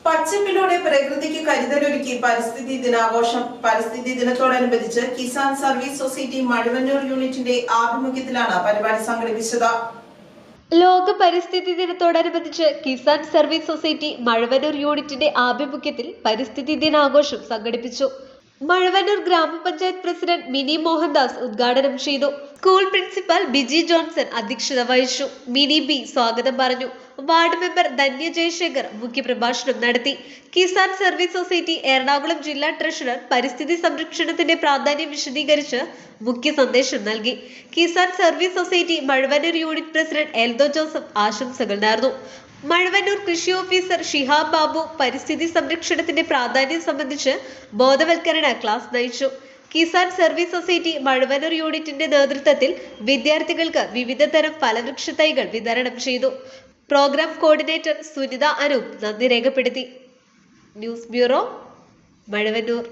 പച്ചപ്പിലൂടെ പ്രകൃതിക്ക് കരുതലൊരുക്കി പരിസ്ഥിതി ദിനാഘോഷം. പരിസ്ഥിതി ദിനത്തോടനുബന്ധിച്ച് കിസാൻ സർവീസ് സൊസൈറ്റി മഴവന്നൂർ യൂണിറ്റിന്റെ ആഭിമുഖ്യത്തിലാണ് പരിപാടി സംഘടിപ്പിച്ചത്. ലോക പരിസ്ഥിതി ദിനത്തോടനുബന്ധിച്ച് കിസാൻ സർവീസ് സൊസൈറ്റി മഴവന്നൂർ യൂണിറ്റിന്റെ ആഭിമുഖ്യത്തിൽ പരിസ്ഥിതി ദിനാഘോഷം സംഘടിപ്പിച്ചു. മഴവന്നൂർ ഗ്രാമപഞ്ചായത്ത് പ്രസിഡന്റ് മിനി മോഹൻദാസ് ഉദ്ഘാടനം ചെയ്തു. സ്കൂൾ പ്രിൻസിപ്പൽ ബിജി ജോൺസൺ അധ്യക്ഷത വഹിച്ചു. മിനി ബി സ്വാഗതം പറഞ്ഞു. വാർഡ് മെമ്പർ ധന്യ ജയശേഖർ മുഖ്യപ്രഭാഷണം നടത്തി. കിസാൻ സർവീസ് സൊസൈറ്റി എറണാകുളം ജില്ലാ ട്രഷറർ പരിസ്ഥിതി സംരക്ഷണത്തിന്റെ പ്രാധാന്യം വിശദീകരിച്ച് മുഖ്യ സന്ദേശം നൽകി. Kisan service society Mazhuvannoor unit president Eldho Joseph ആശംസകൾ നേർന്നു. മഴവന്നൂർ കൃഷി ഓഫീസർ ഷിഹാബ് ബാബു പരിസ്ഥിതി സംരക്ഷണത്തിന്റെ പ്രാധാന്യം സംബന്ധിച്ച് ബോധവൽക്കരണ ക്ലാസ് നയിച്ചു. കിസാൻ സർവീസ് സൊസൈറ്റി മഴവന്നൂർ യൂണിറ്റിന്റെ നേതൃത്വത്തിൽ വിദ്യാർത്ഥികൾക്ക് വിവിധ തരം ഫലവൃക്ഷ തൈകൾ വിതരണം ചെയ്തു. പ്രോഗ്രാം കോർഡിനേറ്റർ സുനിത അനൂപ് നന്ദി രേഖപ്പെടുത്തി. News bureau, Mazhuvannoor.